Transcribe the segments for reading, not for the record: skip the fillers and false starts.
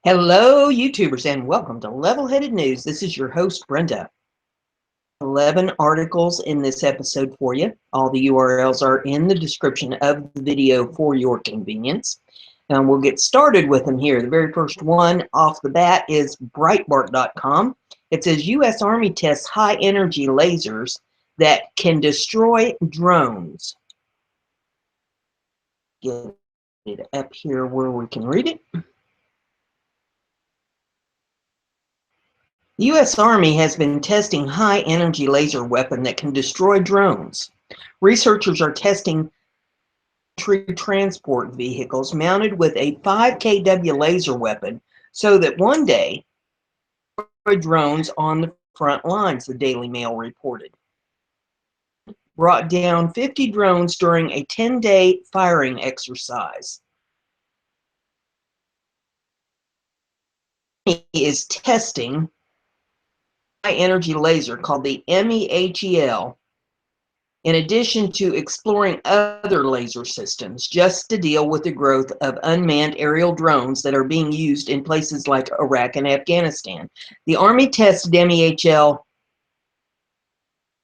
Hello, YouTubers, and welcome to Level-Headed News. This is your host, Brenda. 11 articles in this episode for you. All the URLs are in the description of the video for your convenience. And we'll get started with them here. The very first one off the bat is Breitbart.com. It says U.S. Army tests high-energy lasers that can destroy drones. Get it up here where we can read it. The U.S. Army has been testing high-energy laser weapon that can destroy drones. Researchers are testing transport vehicles mounted with a 5 kW laser weapon so that one day drones on the front lines, the Daily Mail reported. Brought down 50 drones during a 10-day firing exercise. He is testing high-energy laser called the MEHEL, in addition to exploring other laser systems, just to deal with the growth of unmanned aerial drones that are being used in places like Iraq and Afghanistan. The Army tested MEHL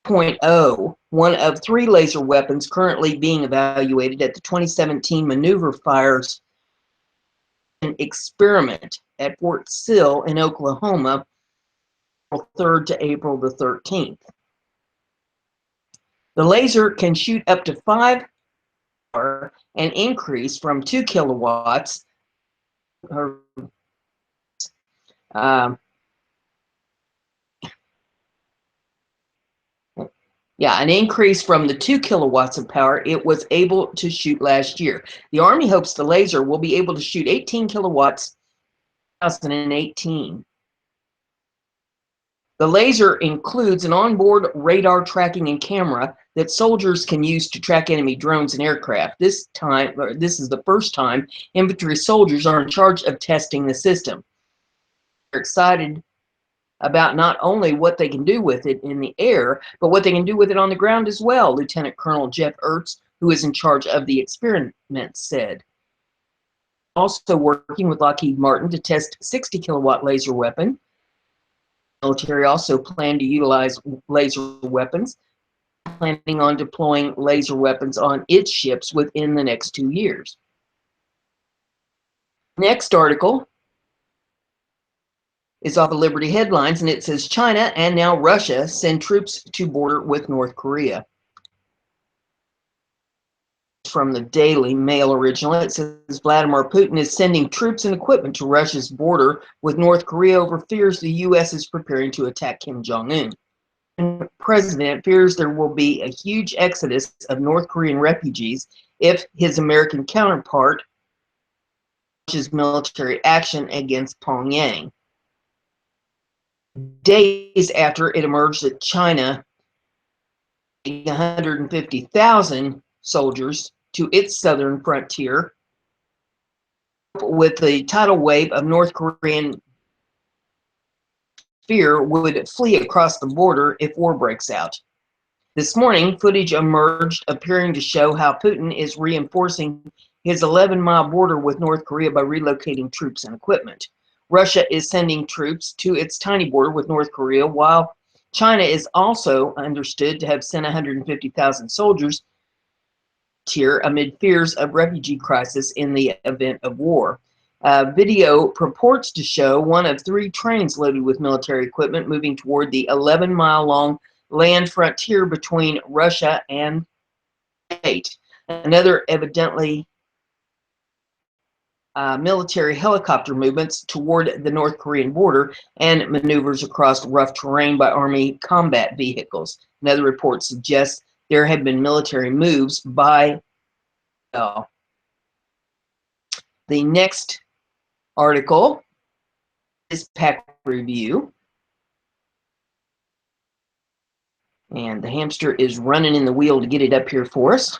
0.0, one of 3 laser weapons currently being evaluated at the 2017 Maneuver Fires experiment at Fort Sill in Oklahoma, April 3rd to April the 13th. The laser can shoot up to 5 and increase from 2 kilowatts an increase from the 2 kilowatts of power it was able to shoot last year. The Army hopes the laser will be able to shoot 18 kilowatts in 2018. The laser includes an onboard radar tracking and camera that soldiers can use to track enemy drones and aircraft. This is the first time infantry soldiers are in charge of testing the system. They're excited about not only what they can do with it in the air, but what they can do with it on the ground as well, Lieutenant Colonel Jeff Ertz, who is in charge of the experiment, said. Also working with Lockheed Martin to test 60 kilowatt laser weapon. Military also plan to utilize laser weapons, planning on deploying laser weapons on its ships within the next 2 years. Next article is off of Liberty Headlines, and it says China and now Russia send troops to border with North Korea. From the Daily Mail originally, it says Vladimir Putin is sending troops and equipment to Russia's border with North Korea over fears the U.S. is preparing to attack Kim Jong-un. The president fears there will be a huge exodus of North Korean refugees if his American counterpart launches military action against Pyongyang. Days after it emerged that China 150,000 soldiers to its southern frontier with the tidal wave of North Korean fear would flee across the border if war breaks out. This morning, footage emerged appearing to show how Putin is reinforcing his 11-mile border with North Korea by relocating troops and equipment. Russia is sending troops to its tiny border with North Korea, while China is also understood to have sent 150,000 soldiers here amid fears of refugee crisis in the event of war. Video purports to show one of 3 trains loaded with military equipment moving toward the 11-mile-long land frontier between Russia and state. Another evidently military helicopter movements toward the North Korean border and maneuvers across rough terrain by Army combat vehicles. Another report suggests there have been military moves by the next article is Pack Review. And the hamster is running in the wheel to get it up here for us.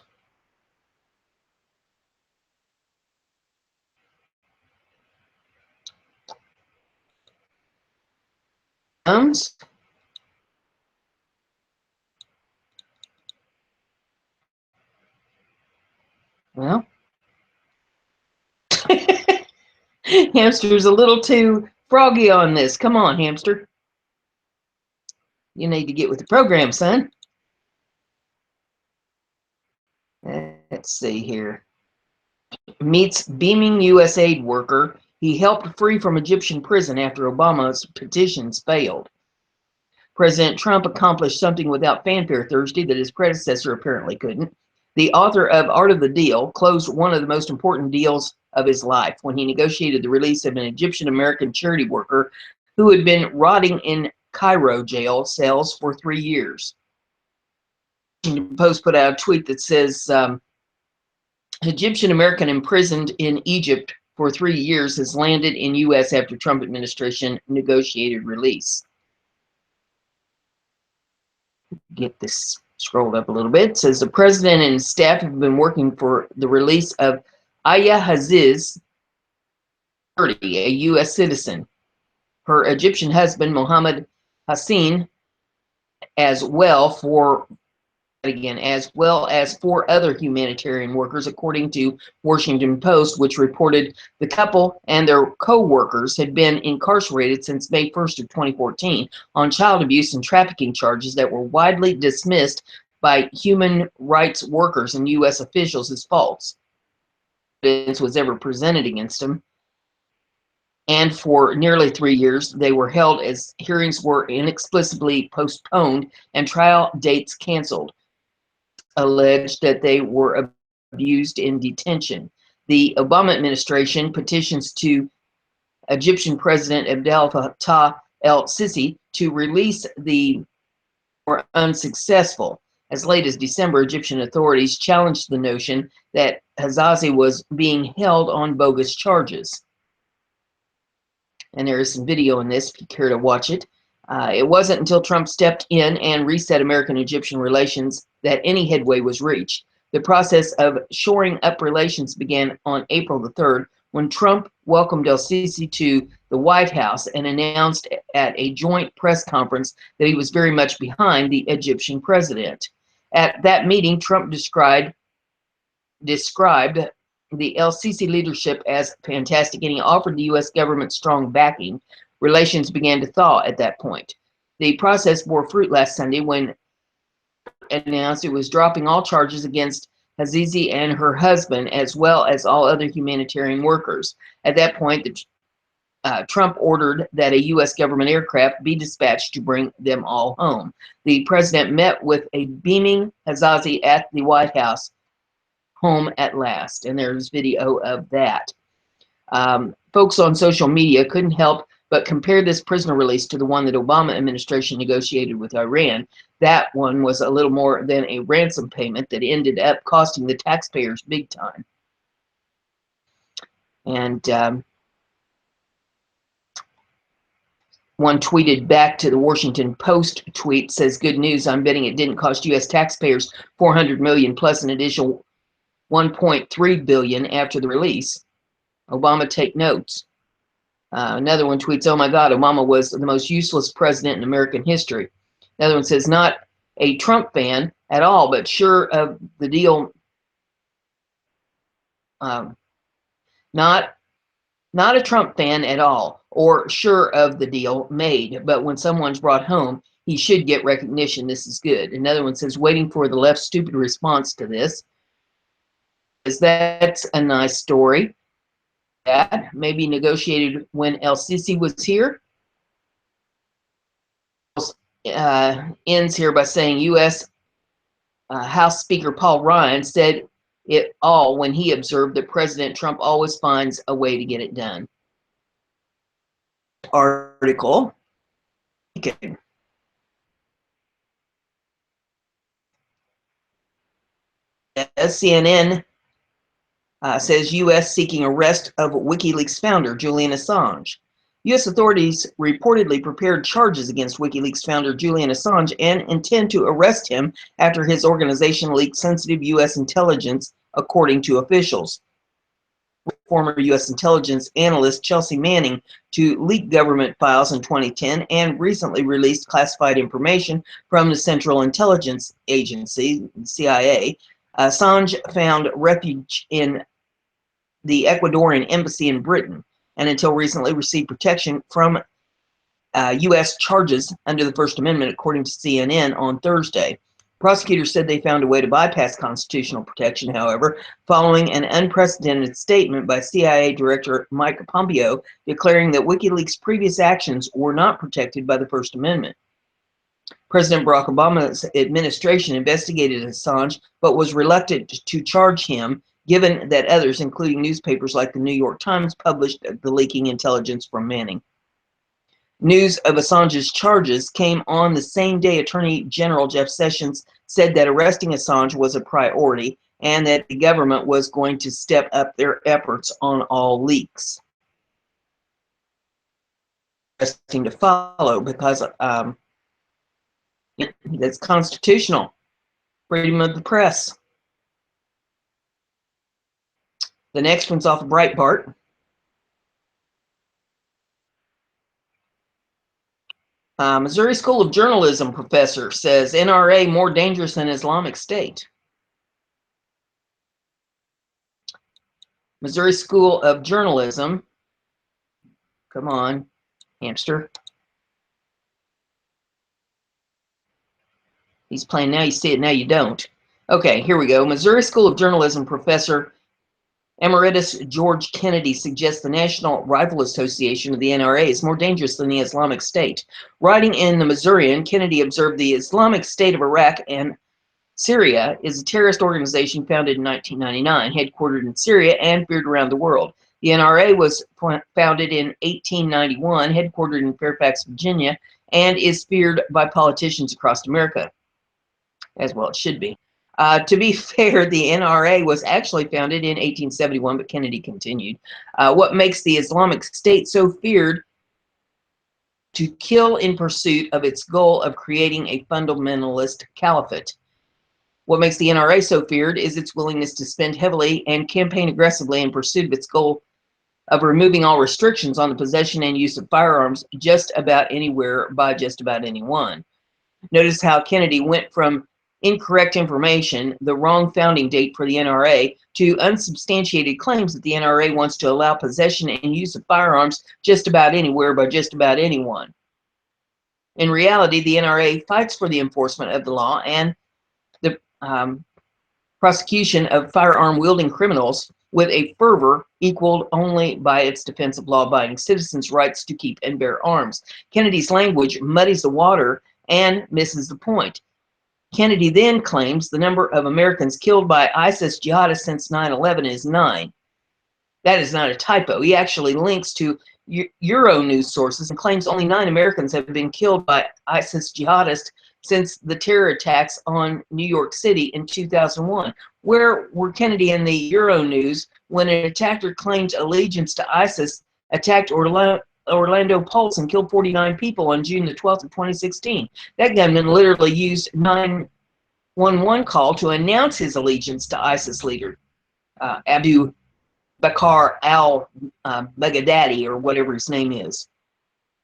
Well, Hamster's a little too froggy on this. Come on, hamster. You need to get with the program, son. Let's see here. Meets beaming U.S. aid worker. He helped free from Egyptian prison after Obama's petitions failed. President Trump accomplished something without fanfare Thursday that his predecessor apparently couldn't. The author of Art of the Deal closed one of the most important deals of his life when he negotiated the release of an Egyptian-American charity worker who had been rotting in Cairo jail cells for 3 years. The Washington Post put out a tweet that says, Egyptian-American imprisoned in Egypt for 3 years has landed in U.S. after Trump administration negotiated release. Get this scrolled up a little bit. It says the president and staff have been working for the release of Aya Haziz, 30, a U.S. citizen. Her Egyptian husband, Mohammed Hassin, as well as 4 other humanitarian workers, according to Washington Post, which reported the couple and their co-workers had been incarcerated since May 1st of 2014 on child abuse and trafficking charges that were widely dismissed by human rights workers and U.S. officials as false. No evidence was ever presented against them. And for nearly 3 years, they were held as hearings were inexplicably postponed and trial dates canceled. Alleged that they were abused in detention. The Obama administration petitions to Egyptian President Abdel Fattah el-Sisi to release the were unsuccessful. As late as December, Egyptian authorities challenged the notion that Hazazi was being held on bogus charges. And there is some video in this if you care to watch it. It wasn't until Trump stepped in and reset American-Egyptian relations that any headway was reached. The process of shoring up relations began on April the 3rd when Trump welcomed el-Sisi to the White House and announced at a joint press conference that he was very much behind the Egyptian president. At that meeting, Trump described the el-Sisi leadership as fantastic, and he offered the U.S. government strong backing. Relations began to thaw at that point. The process bore fruit last Sunday when it announced it was dropping all charges against Hazizi and her husband, as well as all other humanitarian workers. At that point, Trump ordered that a U.S. government aircraft be dispatched to bring them all home. The president met with a beaming Hazazi at the White House, home at last, and there's video of that. Folks on social media couldn't help but compare this prisoner release to the one that Obama administration negotiated with Iran. That one was a little more than a ransom payment that ended up costing the taxpayers big time. And one tweeted back to the Washington Post tweet, says, good news, I'm betting it didn't cost U.S. taxpayers $400 million plus an additional $1.3 billion after the release. Obama, take notes. Another one tweets, oh my God, Obama was the most useless president in American history. Another one says, not a Trump fan at all, but sure of the deal. Not a Trump fan at all, or sure of the deal made, but when someone's brought home, he should get recognition. This is good. Another one says, waiting for the left's stupid response to this. That's a nice story. That maybe negotiated when el-Sisi was here. Ends here by saying U.S. House Speaker Paul Ryan said it all when he observed that President Trump always finds a way to get it done. Article. CNN says U.S. seeking arrest of WikiLeaks founder Julian Assange. U.S. authorities reportedly prepared charges against WikiLeaks founder Julian Assange and intend to arrest him after his organization leaked sensitive U.S. intelligence, according to officials. Former U.S. intelligence analyst Chelsea Manning to leak government files in 2010 and recently released classified information from the Central Intelligence Agency, CIA. Assange found refuge in the Ecuadorian embassy in Britain and until recently received protection from U.S. charges under the First Amendment, according to CNN on Thursday. Prosecutors said they found a way to bypass constitutional protection, however, following an unprecedented statement by CIA Director Mike Pompeo declaring that WikiLeaks' previous actions were not protected by the First Amendment. President Barack Obama's administration investigated Assange, but was reluctant to charge him, given that others, including newspapers like the New York Times, published the leaking intelligence from Manning. News of Assange's charges came on the same day Attorney General Jeff Sessions said that arresting Assange was a priority and that the government was going to step up their efforts on all leaks. Interesting to follow because that's constitutional. Freedom of the press. The next one's off of Breitbart. Missouri School of Journalism professor says NRA more dangerous than Islamic State. Missouri School of Journalism. Come on, hamster. He's playing now, you see it, now you don't. Okay, here we go. Missouri School of Journalism professor Emeritus George Kennedy suggests the National Rifle Association of the NRA is more dangerous than the Islamic State. Writing in the Missourian, Kennedy observed the Islamic State of Iraq and Syria is a terrorist organization founded in 1999, headquartered in Syria and feared around the world. The NRA was founded in 1891, headquartered in Fairfax, Virginia, and is feared by politicians across America, as well it should be. To be fair, the NRA was actually founded in 1871, but Kennedy continued. What makes the Islamic State so feared? To kill in pursuit of its goal of creating a fundamentalist caliphate. What makes the NRA so feared is its willingness to spend heavily and campaign aggressively in pursuit of its goal of removing all restrictions on the possession and use of firearms just about anywhere by just about anyone. Notice how Kennedy went from incorrect information, the wrong founding date for the NRA, to unsubstantiated claims that the NRA wants to allow possession and use of firearms just about anywhere by just about anyone. In reality, the NRA fights for the enforcement of the law and the prosecution of firearm-wielding criminals with a fervor equaled only by its defense of law-abiding citizens' rights to keep and bear arms. Kennedy's language muddies the water and misses the point. Kennedy then claims the number of Americans killed by ISIS jihadists since 9/11 is 9. That is not a typo. He actually links to Euro news sources and claims only 9 Americans have been killed by ISIS jihadists since the terror attacks on New York City in 2001. Where were Kennedy and the Euro news when an attacker claimed allegiance to ISIS attacked Orlando Pulse and killed 49 people on June the 12th of 2016? That gunman literally used 911 call to announce his allegiance to ISIS leader Abu Bakr al-Baghdadi, or whatever his name is.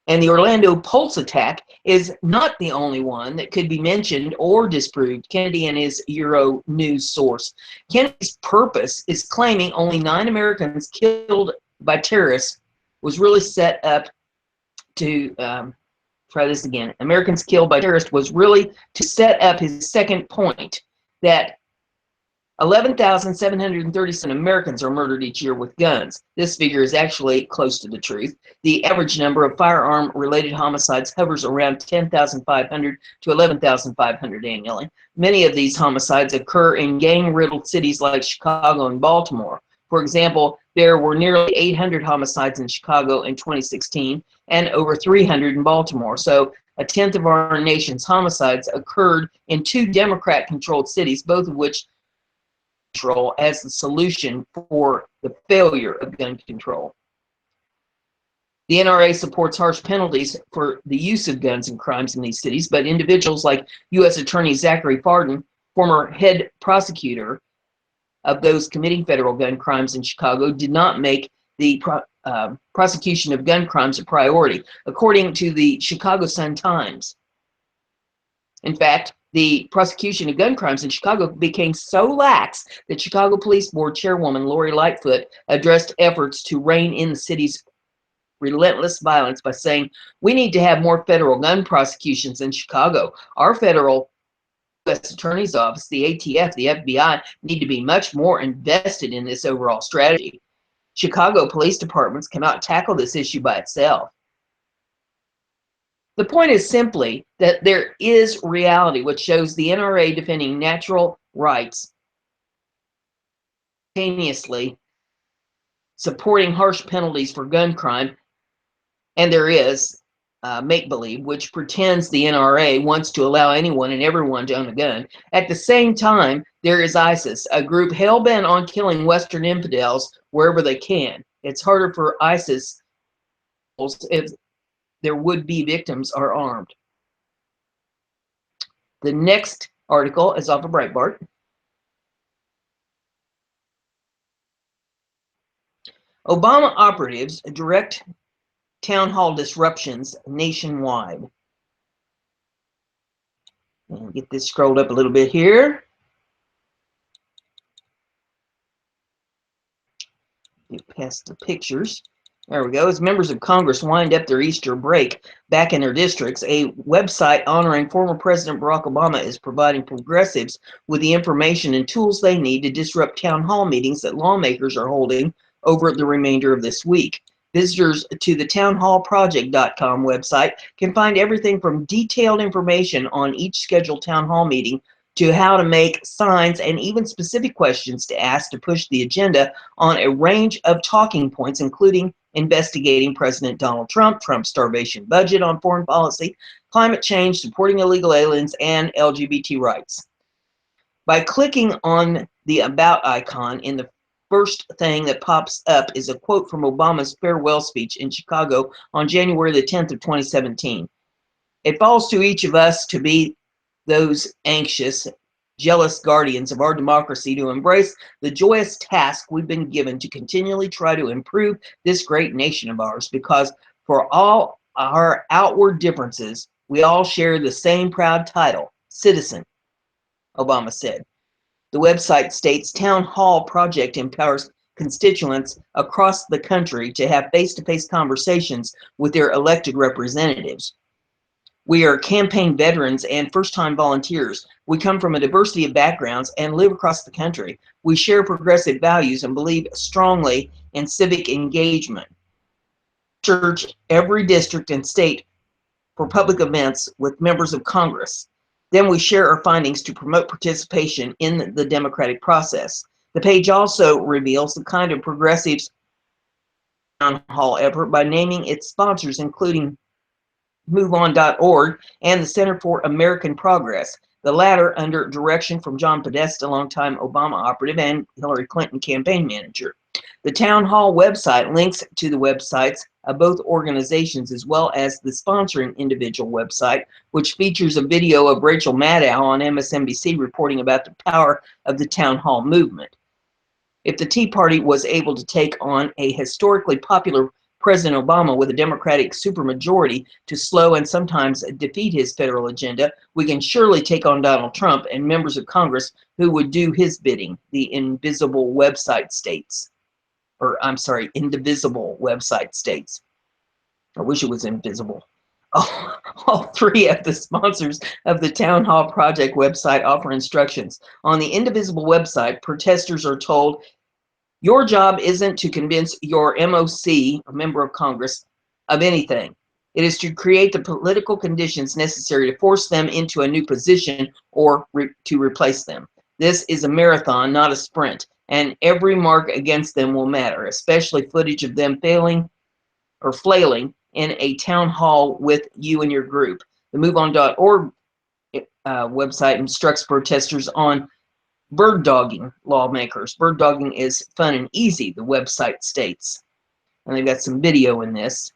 And the Orlando Pulse attack is not the only one that could be mentioned or disproved. Kennedy and his Euro news source. Kennedy's purpose is claiming only 9 Americans killed by terrorists was really set up to, try this again, Americans killed by terrorists was really to set up his second point, that 11,737 Americans are murdered each year with guns. This figure is actually close to the truth. The average number of firearm-related homicides hovers around 10,500 to 11,500 annually. Many of these homicides occur in gang-riddled cities like Chicago and Baltimore. For example, there were nearly 800 homicides in Chicago in 2016 and over 300 in Baltimore. So a tenth of our nation's homicides occurred in 2 Democrat-controlled cities, both of which as the solution for the failure of gun control. The NRA supports harsh penalties for the use of guns and crimes in these cities, but individuals like U.S. Attorney Zachary Farden, former head prosecutor of those committing federal gun crimes in Chicago, did not make the prosecution of gun crimes a priority, according to the Chicago Sun-Times. In fact, the prosecution of gun crimes in Chicago became so lax that Chicago Police Board Chairwoman Lori Lightfoot addressed efforts to rein in the city's relentless violence by saying, we need to have more federal gun prosecutions in Chicago. Our federal U.S. Attorney's Office, the ATF, the FBI, need to be much more invested in this overall strategy. Chicago police departments cannot tackle this issue by itself. The point is simply that there is reality which shows the NRA defending natural rights, simultaneously supporting harsh penalties for gun crime, and there is make-believe, which pretends the NRA wants to allow anyone and everyone to own a gun. At the same time, there is ISIS, a group hell-bent on killing Western infidels wherever they can. It's harder for ISIS if their would-be victims are armed. The next article is off of Breitbart. Obama operatives direct town hall disruptions nationwide. I'll get this scrolled up a little bit here. Get past the pictures. There we go. As members of Congress wind up their Easter break back in their districts, a website honoring former President Barack Obama is providing progressives with the information and tools they need to disrupt town hall meetings that lawmakers are holding over the remainder of this week. Visitors to the townhallproject.com website can find everything from detailed information on each scheduled town hall meeting to how to make signs and even specific questions to ask to push the agenda on a range of talking points, including investigating President Donald Trump, Trump's starvation budget on foreign policy, climate change, supporting illegal aliens, and LGBT rights. By clicking on the About icon, in the first thing that pops up is a quote from Obama's farewell speech in Chicago on January the 10th of 2017. It falls to each of us to be those anxious, jealous guardians of our democracy to embrace the joyous task we've been given to continually try to improve this great nation of ours, because for all our outward differences, we all share the same proud title, citizen, Obama said. The website states Town Hall Project empowers constituents across the country to have face-to-face conversations with their elected representatives. We are campaign veterans and first-time volunteers. We come from a diversity of backgrounds and live across the country. We share progressive values and believe strongly in civic engagement. Search every district and state for public events with members of Congress. Then we share our findings to promote participation in the democratic process. The page also reveals the kind of progressives town hall effort by naming its sponsors, including MoveOn.org and the Center for American Progress, the latter under direction from John Podesta, longtime Obama operative and Hillary Clinton campaign manager. The Town Hall website links to the websites of both organizations, as well as the sponsoring individual website, which features a video of Rachel Maddow on MSNBC reporting about the power of the Town Hall movement. If the Tea Party was able to take on a historically popular President Obama with a Democratic supermajority to slow and sometimes defeat his federal agenda, we can surely take on Donald Trump and members of Congress who would do his bidding, the invisible website states. Or, I'm sorry, indivisible website states. I wish it was invisible. All three of the sponsors of the Town Hall Project website offer instructions. On the indivisible website, protesters are told, your job isn't to convince your MOC, a member of Congress, of anything. It is to create the political conditions necessary to force them into a new position or to replace them. This is a marathon, not a sprint, and every mark against them will matter, especially footage of them failing or flailing in a town hall with you and your group. The MoveOn.org website instructs protesters on bird dogging lawmakers. Bird dogging is fun and easy, the website states. And they've got some video in this.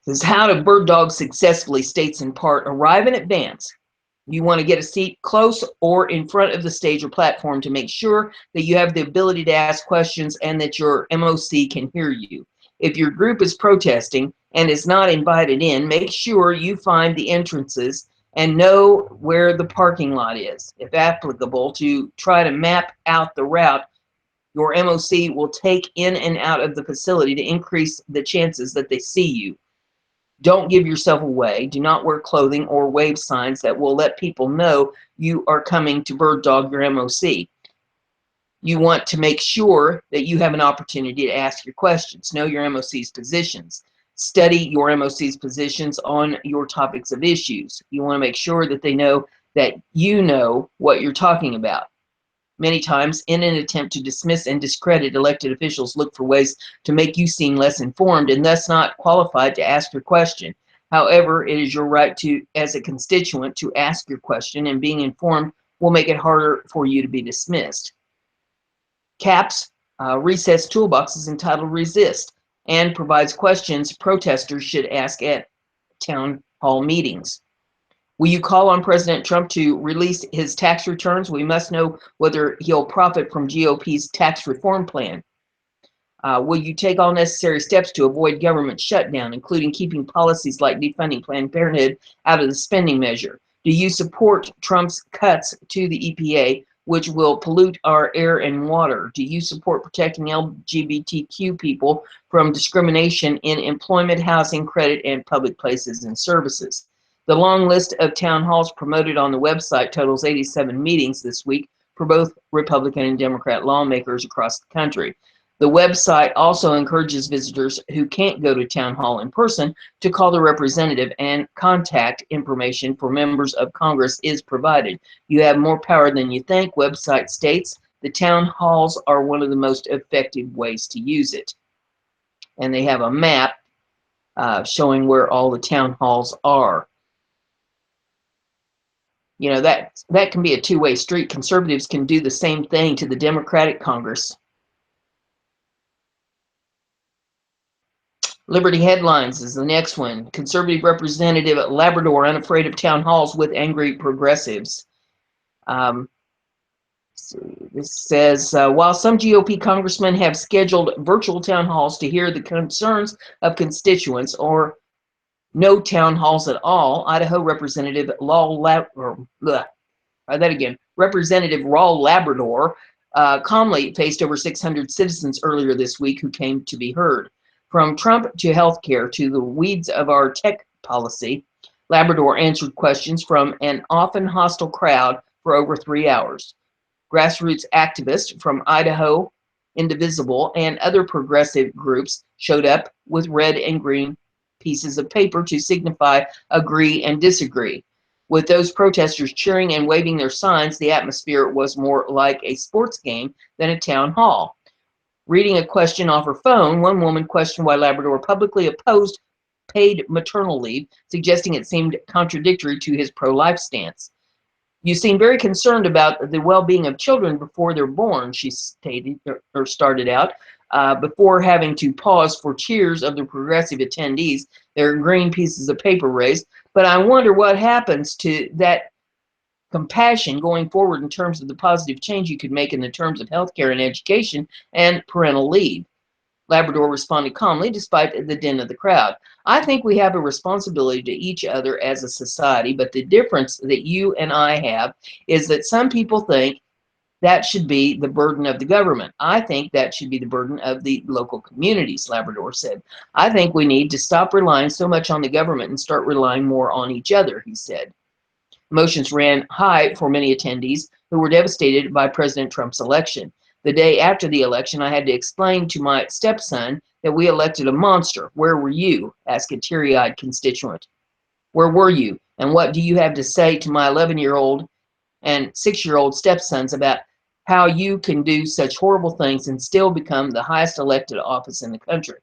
It says how to bird dog successfully, states in part, arrive in advance. You want to get a seat close or in front of the stage or platform to make sure that you have the ability to ask questions and that your MOC can hear you. If your group is protesting and is not invited in, make sure you find the entrances and know where the parking lot is, if applicable, to try to map out the route your MOC will take in and out of the facility to increase the chances that they see you. Don't give yourself away. Do not wear clothing or wave signs that will let people know you are coming to bird dog your MOC. You want to make sure that you have an opportunity to ask your questions. Know your MOC's positions. Study your MOC's positions on your topics of issues. You want to make sure that they know that you know what you're talking about. Many times, in an attempt to dismiss and discredit elected officials, look for ways to make you seem less informed and thus not qualified to ask your question. However, it is your right to, as a constituent, to ask your question, and being informed will make it harder for you to be dismissed. CAP's recess toolbox is entitled Resist and provides questions protesters should ask at town hall meetings. Will you call on President Trump to release his tax returns? We must know whether he'll profit from GOP's tax reform plan. Will you take all necessary steps to avoid government shutdown, including keeping policies like defunding Planned Parenthood out of the spending measure? Do you support Trump's cuts to the EPA, which will pollute our air and water? Do you support protecting LGBTQ people from discrimination in employment, housing, credit, and public places and services? The long list of town halls promoted on the website totals 87 meetings this week for both Republican and Democrat lawmakers across the country. The website also encourages visitors who can't go to town hall in person to call the representative, and contact information for members of Congress is provided. You have more power than you think, website states. The town halls are one of the most effective ways to use it. And they have a map showing where all the town halls are. You know, that can be a two-way street. Conservatives can do the same thing to the Democratic Congress. Liberty Headlines is the next one. Conservative Representative at Labrador unafraid of town halls with angry progressives. This says, while some GOP congressmen have scheduled virtual town halls to hear the concerns of constituents, or no town halls at all, Idaho Representative Representative Raul Labrador calmly faced over 600 citizens earlier this week who came to be heard. From Trump to healthcare to the weeds of our tech policy, Labrador answered questions from an often hostile crowd for over 3 hours. Grassroots activists from Idaho Indivisible and other progressive groups showed up with red and green pieces of paper to signify agree and disagree. With those protesters cheering and waving their signs, the atmosphere was more like a sports game than a town hall. Reading a question off her phone, one woman questioned why Labrador publicly opposed paid maternal leave, suggesting it seemed contradictory to his pro-life stance. You seem very concerned about the well-being of children before they're born, she stated, or started out, before having to pause for cheers of the progressive attendees, their green pieces of paper raised. But I wonder what happens to that compassion going forward in terms of the positive change you could make in the terms of healthcare and education and parental leave. Labrador responded calmly despite the din of the crowd. I think we have a responsibility to each other as a society, but the difference that you and I have is that some people think that should be the burden of the government. I think that should be the burden of the local communities, Labrador said. I think we need to stop relying so much on the government and start relying more on each other, he said. Emotions ran high for many attendees who were devastated by President Trump's election. The day after the election, I had to explain to my stepson that we elected a monster. Where were you? Asked a teary-eyed constituent. Where were you? And what do you have to say to my 11-year-old and 6-year-old stepsons about how you can do such horrible things and still become the highest elected office in the country?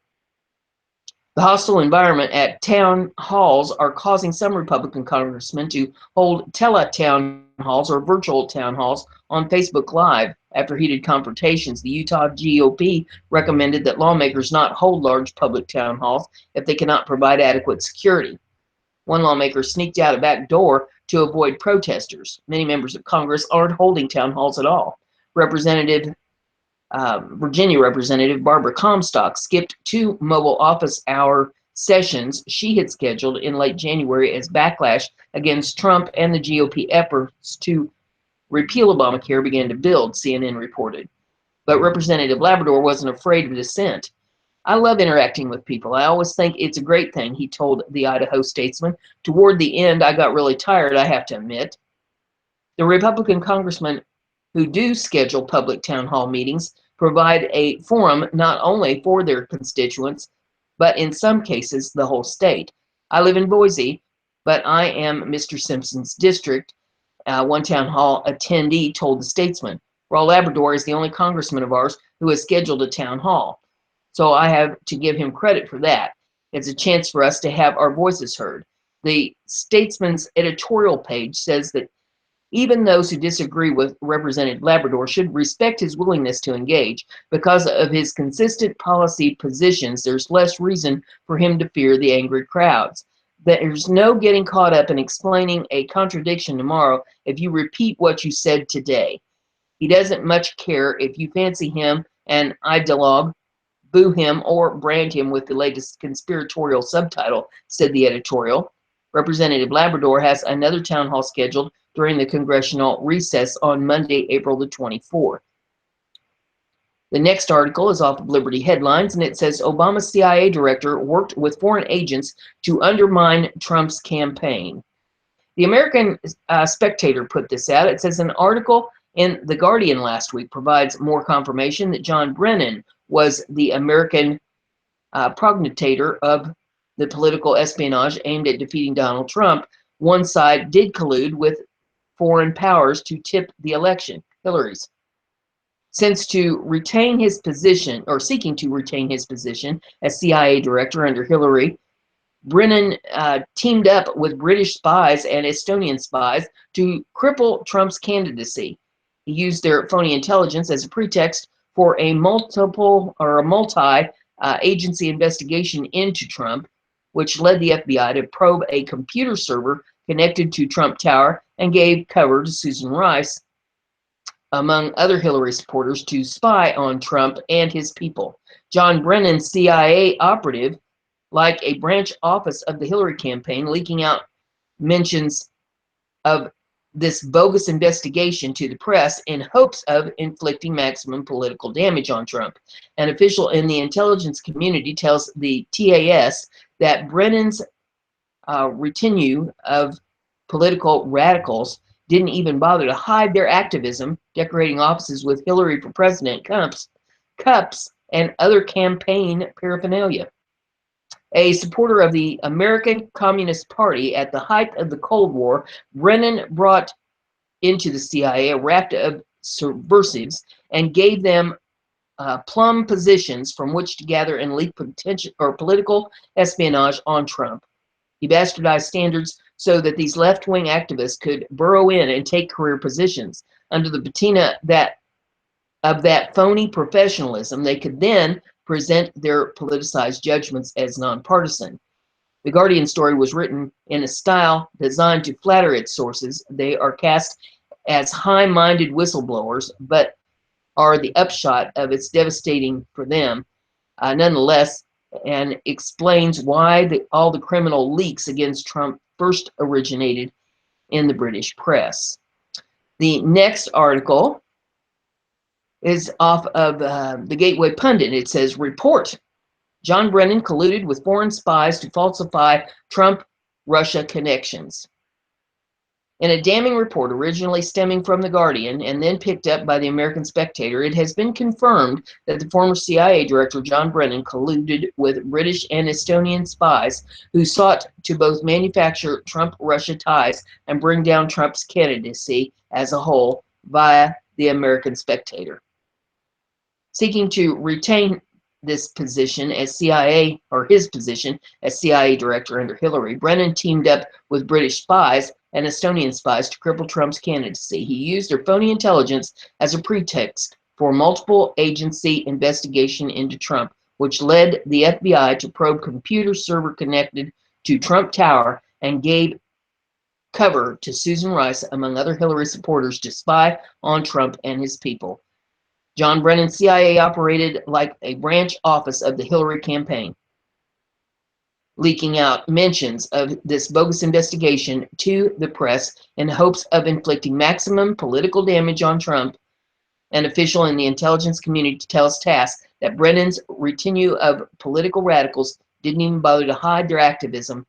The hostile environment at town halls are causing some Republican congressmen to hold tele-town halls or virtual town halls on Facebook Live. After heated confrontations, the Utah GOP recommended that lawmakers not hold large public town halls if they cannot provide adequate security. One lawmaker sneaked out a back door to avoid protesters. Many members of Congress aren't holding town halls at all. Virginia Representative Barbara Comstock skipped 2 mobile office hour sessions she had scheduled in late January as backlash against Trump and the GOP efforts to repeal Obamacare began to build, CNN reported. But Representative Labrador wasn't afraid of dissent. I love interacting with people. I always think it's a great thing, he told the Idaho statesman. Toward the end, I got really tired, I have to admit. The Republican congressmen who do schedule public town hall meetings provide a forum not only for their constituents, but in some cases, the whole state. I live in Boise, but I am Mr. Simpson's district, one town hall attendee told the statesman. Raul Labrador is the only congressman of ours who has scheduled a town hall. So I have to give him credit for that. It's a chance for us to have our voices heard. The statesman's editorial page says that even those who disagree with Representative Labrador should respect his willingness to engage. Because of his consistent policy positions, there's less reason for him to fear the angry crowds. There's no getting caught up in explaining a contradiction tomorrow if you repeat what you said today. He doesn't much care if you fancy him an ideologue, boo him, or brand him with the latest conspiratorial subtitle, said the editorial. Representative Labrador has another town hall scheduled during the congressional recess on Monday, April the 24th. The next article is off of Liberty Headlines, and it says Obama's CIA director worked with foreign agents to undermine Trump's campaign. The American Spectator put this out. It says an article in The Guardian last week provides more confirmation that John Brennan was the American progenitor of the political espionage aimed at defeating Donald Trump. One side did collude with foreign powers to tip the election, Hillary's. Since to retain his position, or seeking to retain his position as CIA director under Hillary, Brennan teamed up with British spies and Estonian spies to cripple Trump's candidacy. He used their phony intelligence as a pretext for a multi-agency investigation into Trump, which led the FBI to probe a computer server connected to Trump Tower and gave cover to Susan Rice, among other Hillary supporters, to spy on Trump and his people. John Brennan, CIA operative, like a branch office of the Hillary campaign, leaking out mentions of this bogus investigation to the press in hopes of inflicting maximum political damage on Trump. An official in the intelligence community tells the TAS that Brennan's retinue of political radicals didn't even bother to hide their activism, decorating offices with Hillary for President cups, and other campaign paraphernalia. A supporter of the American Communist Party at the height of the Cold War, Brennan brought into the CIA a raft of subversives and gave them plum positions from which to gather and leak potential or political espionage on Trump. He bastardized standards so that these left-wing activists could burrow in and take career positions. Under the patina of that phony professionalism, they could then present their politicized judgments as nonpartisan. The Guardian story was written in a style designed to flatter its sources. They are cast as high-minded whistleblowers, but are the upshot of its devastating for them, nonetheless, and explains why all the criminal leaks against Trump first originated in the British press. The next article is off of the Gateway Pundit. It says, report, John Brennan colluded with foreign spies to falsify Trump-Russia connections. In a damning report originally stemming from The Guardian and then picked up by the American Spectator, it has been confirmed that the former CIA director John Brennan colluded with British and Estonian spies who sought to both manufacture Trump-Russia ties and bring down Trump's candidacy as a whole via the American Spectator. Seeking to retain this position as CIA, or his position as CIA director under Hillary, Brennan teamed up with British spies and Estonian spies to cripple Trump's candidacy. He used their phony intelligence as a pretext for multiple agency investigation into Trump, which led the FBI to probe computer server connected to Trump Tower and gave cover to Susan Rice, among other Hillary supporters, to spy on Trump and his people. John Brennan's CIA operated like a branch office of the Hillary campaign, leaking out mentions of this bogus investigation to the press in hopes of inflicting maximum political damage on Trump An official in the intelligence community tells TASS that Brennan's retinue of political radicals didn't even bother to hide their activism,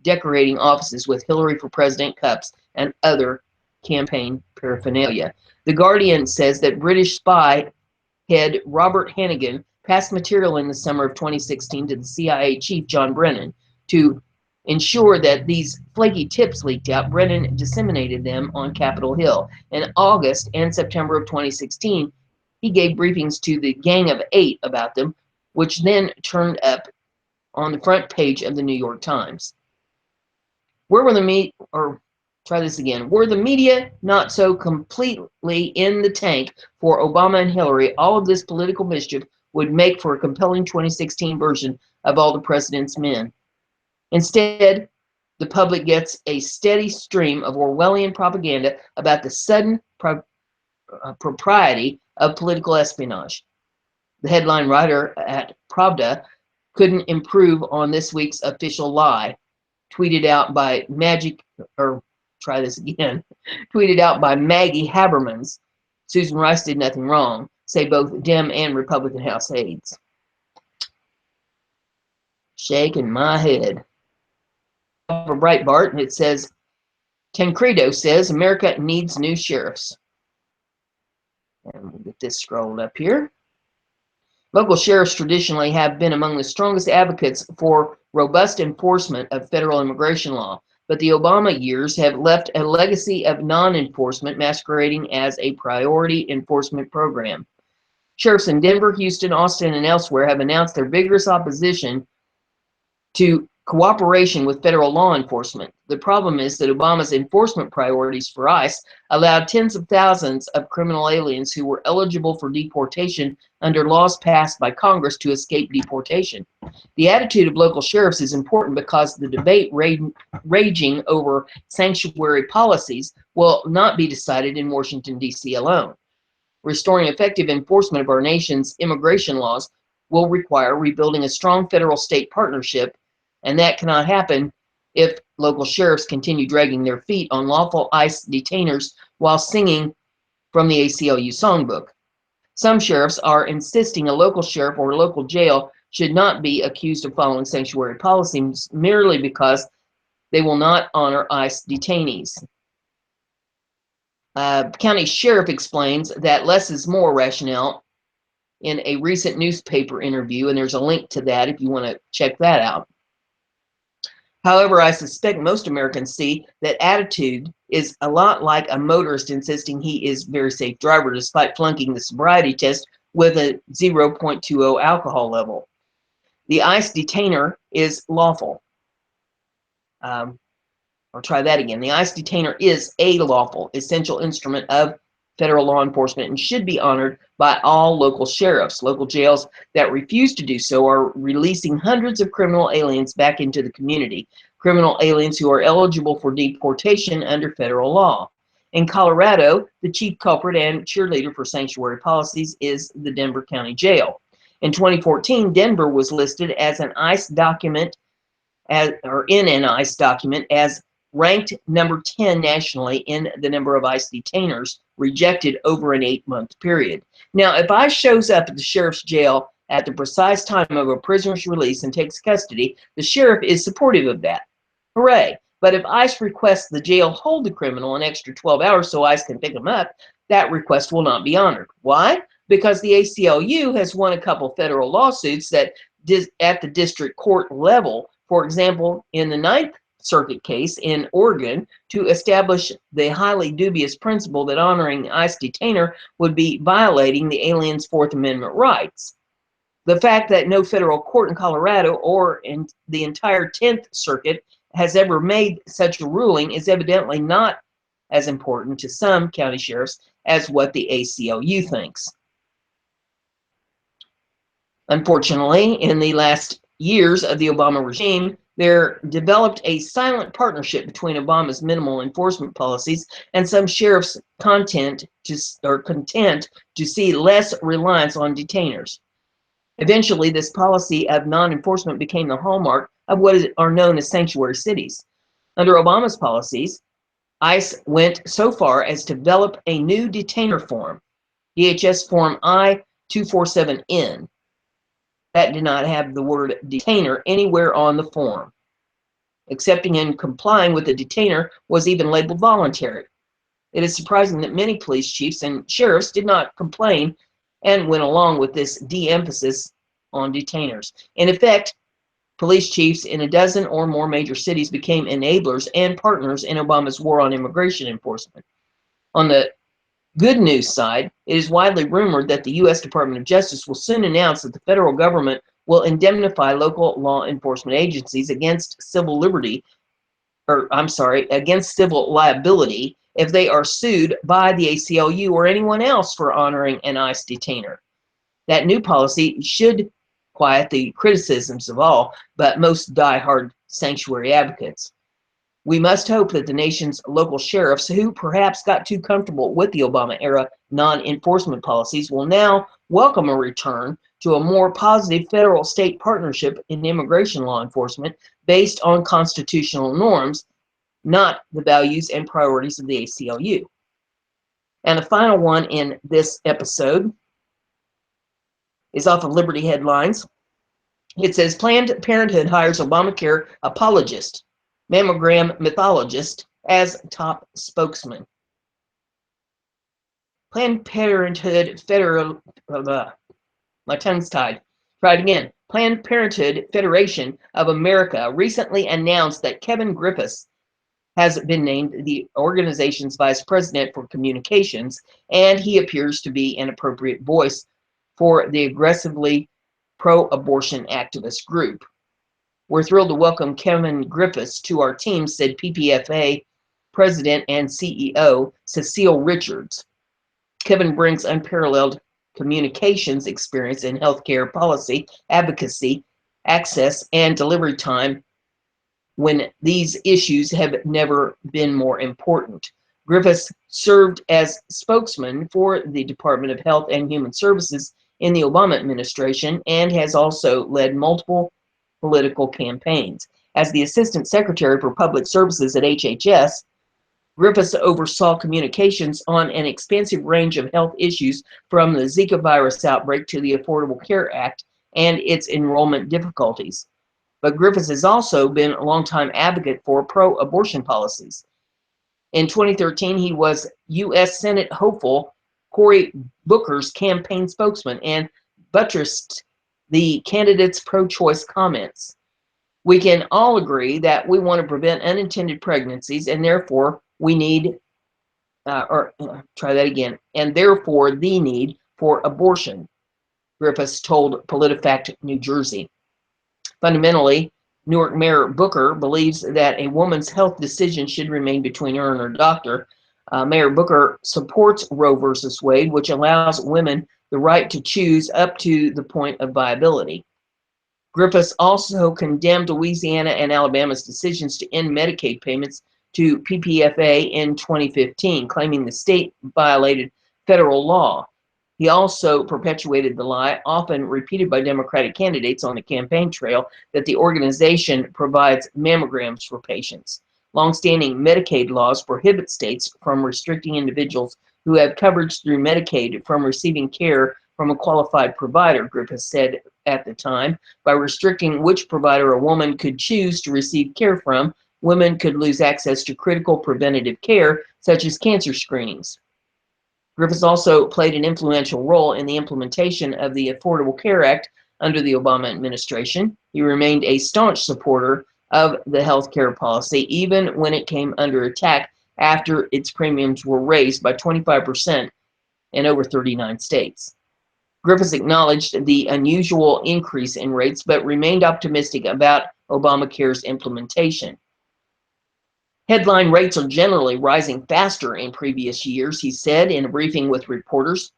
decorating offices with Hillary for President cups and other campaign paraphernalia. The Guardian says that British spy head Robert Hannigan passed material in the summer of 2016 to the CIA chief John Brennan. To ensure that these flaky tips leaked out, Brennan disseminated them on Capitol Hill. In August and September of 2016, he gave briefings to the Gang of Eight about them, which then turned up on the front page of the New York Times. Where were the Were the media not so completely in the tank for Obama and Hillary, all of this political mischief would make for a compelling 2016 version of All the President's Men. Instead, the public gets a steady stream of Orwellian propaganda about the sudden propriety of political espionage. The headline writer at Pravda couldn't improve on this week's official lie, tweeted out by tweeted out by Maggie Habermans. Susan Rice did nothing wrong, say both Dem and Republican House aides. Shaking my head. For Breitbart, and it says, Tancredo says America needs new sheriffs. And we'll get this scrolled up here. Local sheriffs traditionally have been among the strongest advocates for robust enforcement of federal immigration law, but the Obama years have left a legacy of non-enforcement masquerading as a priority enforcement program. Sheriffs in Denver, Houston, Austin, and elsewhere have announced their vigorous opposition to cooperation with federal law enforcement. The problem is that Obama's enforcement priorities for ICE allowed tens of thousands of criminal aliens who were eligible for deportation under laws passed by Congress to escape deportation. The attitude of local sheriffs is important because the debate raging over sanctuary policies will not be decided in Washington, D.C. alone. Restoring effective enforcement of our nation's immigration laws will require rebuilding a strong federal-state partnership, and that cannot happen if local sheriffs continue dragging their feet on lawful ICE detainers while singing from the ACLU songbook. Some sheriffs are insisting a local sheriff or local jail should not be accused of following sanctuary policies merely because they will not honor ICE detainees. County sheriff explains that less is more rationale in a recent newspaper interview, and there's a link to that if you want to check that out. However, I suspect most Americans see that attitude is a lot like a motorist insisting he is a very safe driver despite flunking the sobriety test with a 0.20 alcohol level. The ICE detainer is lawful. I'll try that again. The ICE detainer is a lawful, essential instrument of federal law enforcement and should be honored by all local sheriffs. Local jails that refuse to do so are releasing hundreds of criminal aliens back into the community, criminal aliens who are eligible for deportation under federal law. In Colorado, the chief culprit and cheerleader for sanctuary policies is the Denver County Jail. In 2014, Denver was listed as an ICE document, in an ICE document as ranked number 10 nationally in the number of ICE detainers rejected over an 8-month period. Now, if ICE shows up at the sheriff's jail at the precise time of a prisoner's release and takes custody, the sheriff is supportive of that. Hooray! But if ICE requests the jail hold the criminal an extra 12 hours so ICE can pick him up, that request will not be honored. Why? Because the ACLU has won a couple federal lawsuits that at the district court level, for example, in the Ninth Circuit case in Oregon, to establish the highly dubious principle that honoring the ICE detainer would be violating the alien's Fourth Amendment rights. The fact that no federal court in Colorado or in the entire 10th Circuit has ever made such a ruling is evidently not as important to some county sheriffs as what the ACLU thinks. Unfortunately, in the last years of the Obama regime, there developed a silent partnership between Obama's minimal enforcement policies and some sheriffs' content to see less reliance on detainers. Eventually, this policy of non-enforcement became the hallmark of what are known as sanctuary cities. Under Obama's policies, ICE went so far as to develop a new detainer form. DHS Form I-247N. That did not have the word detainer anywhere on the form. Accepting and complying with the detainer was even labeled voluntary. It is surprising that many police chiefs and sheriffs did not complain and went along with this de-emphasis on detainers. In effect, police chiefs in a dozen or more major cities became enablers and partners in Obama's war on immigration enforcement. On the good news side, it is widely rumored that the U.S. Department of Justice will soon announce that the federal government will indemnify local law enforcement agencies against civil liability if they are sued by the ACLU or anyone else for honoring an ICE detainer. That new policy should quiet the criticisms of all but most die-hard sanctuary advocates. We must hope that the nation's local sheriffs, who perhaps got too comfortable with the Obama-era non-enforcement policies, will now welcome a return to a more positive federal-state partnership in immigration law enforcement based on constitutional norms, not the values and priorities of the ACLU. And the final one in this episode is off of Liberty Headlines. It says, Planned Parenthood hires Obamacare apologist, mammogram mythologist as top spokesman. Planned Parenthood my tongue's tied. Try it again. Planned Parenthood Federation of America recently announced that Kevin Griffiths has been named the organization's vice president for communications, and he appears to be an appropriate voice for the aggressively pro-abortion activist group. We're thrilled to welcome Kevin Griffiths to our team, said PPFA President and CEO Cecile Richards. Kevin brings unparalleled communications experience in healthcare policy, advocacy, access, and delivery time when these issues have never been more important. Griffiths served as spokesman for the Department of Health and Human Services in the Obama administration and has also led multiple political campaigns. As the Assistant Secretary for Public Services at HHS, Griffiths oversaw communications on an expansive range of health issues from the Zika virus outbreak to the Affordable Care Act and its enrollment difficulties. But Griffiths has also been a longtime advocate for pro-abortion policies. In 2013, he was U.S. Senate hopeful Cory Booker's campaign spokesman and buttressed the candidate's pro-choice comments. We can all agree that we want to prevent unintended pregnancies, and therefore we need, and therefore the need for abortion, Griffiths told PolitiFact New Jersey. Fundamentally, Newark Mayor Booker believes that a woman's health decision should remain between her and her doctor. Mayor Booker supports Roe versus Wade, which allows women the right to choose up to the point of viability. Griffiths also condemned Louisiana and Alabama's decisions to end Medicaid payments to PPFA in 2015, claiming the state violated federal law. He also perpetuated the lie, often repeated by Democratic candidates on the campaign trail, that the organization provides mammograms for patients. Longstanding Medicaid laws prohibit states from restricting individuals who have coverage through Medicaid from receiving care from a qualified provider, Griffiths said at the time. By restricting which provider a woman could choose to receive care from, women could lose access to critical preventative care, such as cancer screenings. Griffiths also played an influential role in the implementation of the Affordable Care Act under the Obama administration. He remained a staunch supporter of the health care policy, even when it came under attack after its premiums were raised by 25% in over 39 states. Griffiths acknowledged the unusual increase in rates, but remained optimistic about Obamacare's implementation. Headline rates are generally rising faster in previous years, he said in a briefing with reporters.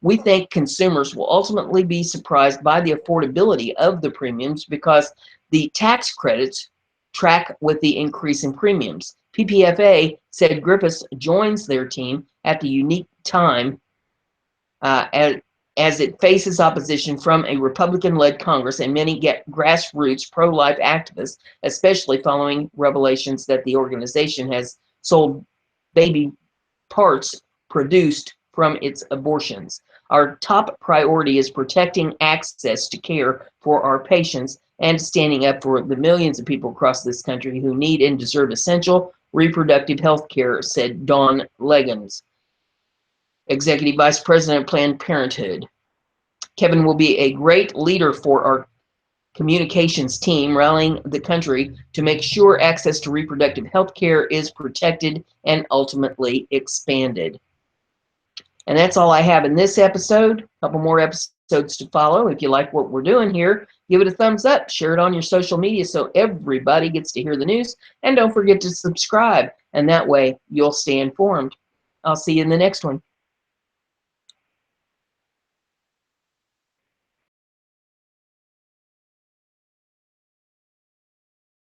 We think consumers will ultimately be surprised by the affordability of the premiums because the tax credits track with the increase in premiums. PPFA said Griffiths joins their team at the unique time as it faces opposition from a Republican-led Congress and many grassroots pro-life activists, especially following revelations that the organization has sold baby parts produced from its abortions. Our top priority is protecting access to care for our patients and standing up for the millions of people across this country who need and deserve essential reproductive health care, said Dawn Leggins, Executive Vice President of Planned Parenthood. Kevin will be a great leader for our communications team, rallying the country to make sure access to reproductive health care is protected and ultimately expanded. And that's all I have in this episode. A couple more episodes to follow. If you like what we're doing here, give it a thumbs up, share it on your social media so everybody gets to hear the news, and don't forget to subscribe, and that way you'll stay informed. I'll see you in the next one.